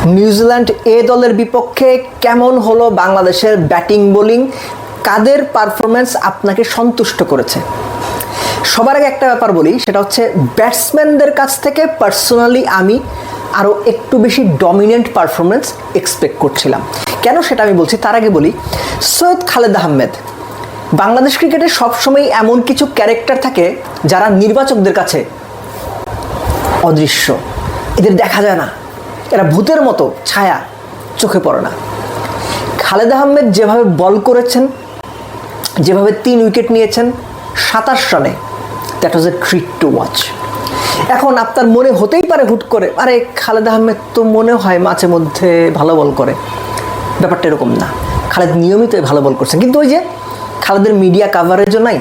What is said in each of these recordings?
New Zealand এ দলের বিপক্ষে কেমন হলো বাংলাদেশের ব্যাটিং বোলিং, কাদের পারফরমেন্স আপনাকে সন্তুষ্ট করেছে? সবার আগে একটা ব্যাপার বলি, সেটা হচ্ছে ব্যাটসম্যানদের কাছ থেকে পার্সোনালি আমি আরও একটু বেশি ডমিনেন্ট পারফরমেন্স এক্সপেক্ট করছিলাম। কেন সেটা আমি বলছি, তার আগে বলি সৈয়দ খালেদ আহমেদ। বাংলাদেশ ক্রিকেটে সবসময় এমন কিছু ক্যারেক্টার থাকে যারা নির্বাচকদের কাছে অদৃশ্য, এদের দেখা যায় না, এরা ভূতের মতো ছায়া, চোখে পড়ে না। খালেদ আহমেদ যেভাবে বল করেছেন, যেভাবে 3 উইকেট নিয়েছেন 27 রানে, that was A treat to watch. এখন আপনার মনে হতেই পারে হুট করে, আরে খালেদ আহমেদ তো মনে হয় মাঝে মধ্যে ভালো বল করে। ব্যাপারটা এরকম না, খালেদ নিয়মিত ভালো বল করছেন, কিন্তু ওই যে খালেদের মিডিয়া কাভারেজও নাই,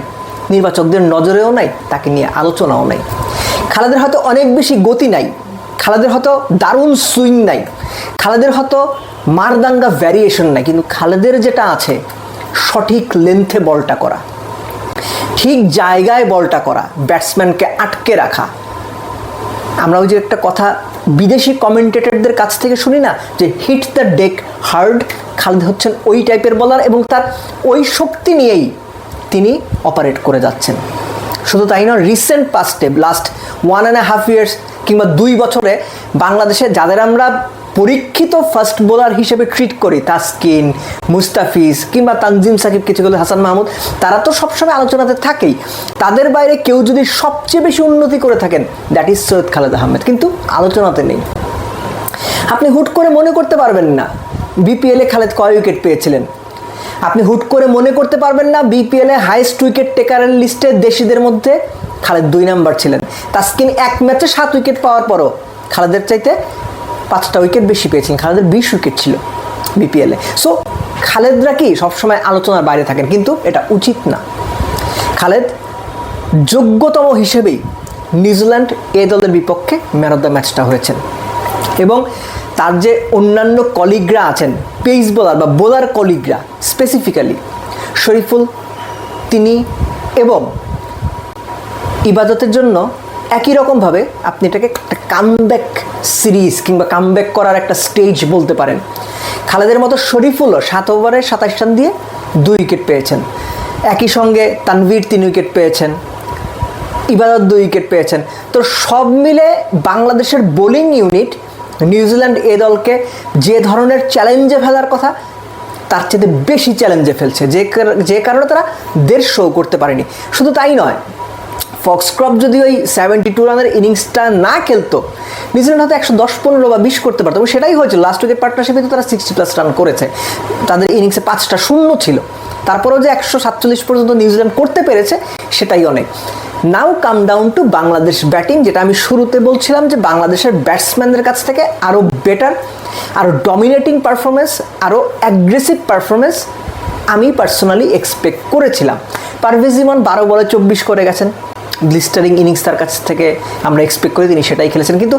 নির্বাচকদের নজরেও নাই, তাকে নিয়ে আলোচনাও নাই। খালেদের হয়তো অনেক বেশি গতি নাই, খালেদের হয়তো দারুণ সুইং নাই, খালেদের হয়তো মারদাঙ্গা ভ্যারিয়েশন নাই, কিন্তু খালেদের যেটা আছে সঠিক লেন্থে বলটা করা, ঠিক জায়গায় বলটা করা, ব্যাটসম্যানকে আটকে রাখা। আমরা ওই যে একটা কথা বিদেশি কমেন্টেটরদের কাছ থেকে শুনি না, যে hit the deck hard, Khaled হচ্ছেন ওই টাইপের বলার এবং তার ওই শক্তি নিয়েই তিনি অপারেট করে যাচ্ছেন। শুধু তাই নয়, রিসেন্ট পাস্টে লাস্ট 1.5 ইয়ার্স কিংবা 2 বছরে বাংলাদেশে যাদের আমরা পরীক্ষিত ফাস্ট বোলার হিসেবে ট্রিট করি, তাসকিন, মুস্তাফিজ কিংবা তানজিম সাকিব, কিছু কিছু হাসান মাহমুদ, তারা তো সবসময় আলোচনাতে থাকেই। তাদের বাইরে কেউ যদি সবচেয়ে বেশি উন্নতি করে থাকেন, দ্যাট ইজ সৈয়দ খালেদ আহমেদ, কিন্তু আলোচনাতে নেই। আপনি হুট করে মনে করতে পারবেন না বিপিএলে খালেদ কয় উইকেট পেয়েছিলেন। আপনি হুট করে মনে করতে পারবেন না বিপিএলে হাইয়েস্ট উইকেট টেকারের লিস্টে দেশিদের মধ্যে খালেদ 2 নাম্বার ছিলেন। তাসকিন এক ম্যাচে 7 উইকেট পাওয়ার পরও খালেদের চাইতে 5টা উইকেট বেশি পেয়েছেন, খালেদের 20 উইকেট ছিল বিপিএলে। সো খালেদরা কি সবসময় আলোচনার বাইরে থাকেন, কিন্তু এটা উচিত না। খালেদ যোগ্যতম হিসেবেই নিউজিল্যান্ড এ দলের বিপক্ষে ম্যান অফ দ্য ম্যাচটা হয়েছেন, এবং তার যে অন্যান্য কলিগরা আছেন, পেস বোলার বা বোলার কলিগরা, স্পেসিফিক্যালি শরীফুল, তিনি এবং ইবাদতের জন্য একই রকমভাবে আপনি এটাকে একটা কামব্যাক সিরিজ কিংবা কামব্যাক করার একটা স্টেজ বলতে পারেন। খালেদের মতো শরীফুলও 7 ওভারে 27 রান দিয়ে 2 উইকেট পেয়েছেন। একই সঙ্গে তানভীর 3 উইকেট পেয়েছেন, ইবাদত 2 উইকেট পেয়েছেন। তো সব মিলে বাংলাদেশের বোলিং ইউনিট নিউজিল্যান্ড এ দলকে যে ধরনের চ্যালেঞ্জে ফেলার কথা, তার চেয়ে বেশি চ্যালেঞ্জে ফেলছে, যে কারণে তারা 150 করতে পারেনি। শুধু তাই নয়, ফক্সক্রপ যদি ওই 72 রানের ইনিংসটা না খেলতো, নিউজিল্যান্ড হয়তো 110, 15 বা 20 করতে পারতো, এবং সেটাই হয়েছিল। লাস্ট উইকেট পার্টনারশিপে তো তারা 60+ রান করেছে, তাদের ইনিংসে 5টা শূন্য ছিল। তারপরেও যে 147 পর্যন্ত নিউজিল্যান্ড করতে পেরেছে, সেটাই অনেক। নাও কাম ডাউন টু বাংলাদেশ ব্যাটিং, যেটা আমি শুরুতে বলছিলাম যে বাংলাদেশের ব্যাটসম্যানদের কাছ থেকে আরও বেটার, আরও ডমিনেটিং পারফরমেন্স, আরও অ্যাগ্রেসিভ পারফরমেন্স আমি পার্সোনালি এক্সপেক্ট করেছিলাম। পারভেজ ইমন 12 বলে 24 করে গেছেন, ব্লিস্টারিং ইনিংস তার কাছ থেকে আমরা এক্সপেক্ট করি, তিনি সেটাই খেলেছেন। কিন্তু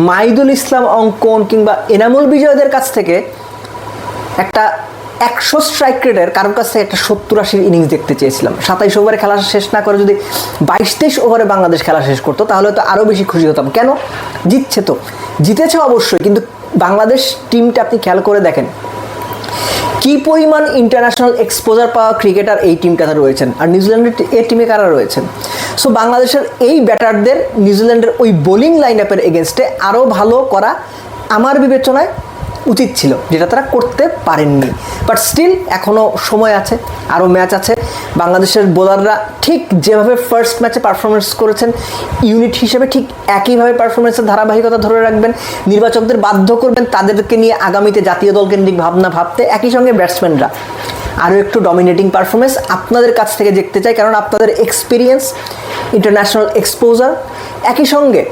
মাইদুল ইসলাম অঙ্কন কিংবা এনামুল বিজয়দের কাছ থেকে একটা 100 স্ট্রাইক রেটের কারোর কাছ থেকে একটা 70-80 ইনিংস দেখতে চেয়েছিলাম। 27 ওভারে খেলা শেষ না করে যদি 22-23 ওভারে বাংলাদেশ খেলা শেষ করতো, তাহলে তো আরও বেশি খুশি হতাম। কেন? জিতছে তো, জিতেছে অবশ্যই, কিন্তু বাংলাদেশ টিমটা আপনি খেয়াল করে দেখেন কি পরিমাণ ইন্টারন্যাশনাল এক্সপোজার পাওয়া ক্রিকেটার এই টিমটাতে রয়েছেন, আর নিউজিল্যান্ডের এই টিমে কারা রয়েছেন। সো বাংলাদেশের এই ব্যাটারদের নিউজিল্যান্ডের ওই বোলিং লাইন আপের এগেনস্টে আরও ভালো করা আমার বিবেচনায় উচিত ছিল, যেটা তারা করতে পারেননি। বাট স্টিল এখনও সময় আছে, আরও ম্যাচ আছে। বাংলাদেশের বোলাররা ঠিক যেভাবে ফার্স্ট ম্যাচে পারফরমেন্স করেছেন, ইউনিট হিসেবে ঠিক একইভাবে পারফরমেন্সের ধারাবাহিকতা ধরে রাখবেন। নির্বাচকদের বাধ্য করবেন তাদেরকে নিয়ে আগামীতে জাতীয় দল কেন্দ্রিক ভাবনা ভাবতে। একই সঙ্গে ব্যাটসম্যানরা আরও একটু ডমিনেটিং পারফরমেন্স আপনাদের কাছ থেকে দেখতে চাই, কারণ আপনাদের এক্সপিরিয়েন্স, ইন্টারন্যাশনাল এক্সপোজার একই সঙ্গে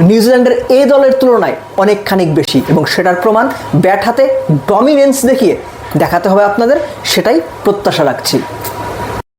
নিউজিল্যান্ডের এ দলের তুলনায় অনেকখানি বেশি, এবং সেটার প্রমাণ ব্যাট হাতে ডমিনেন্স দেখিয়ে দেখাতে হবে আপনাদের, সেটাই প্রত্যাশা রাখছি।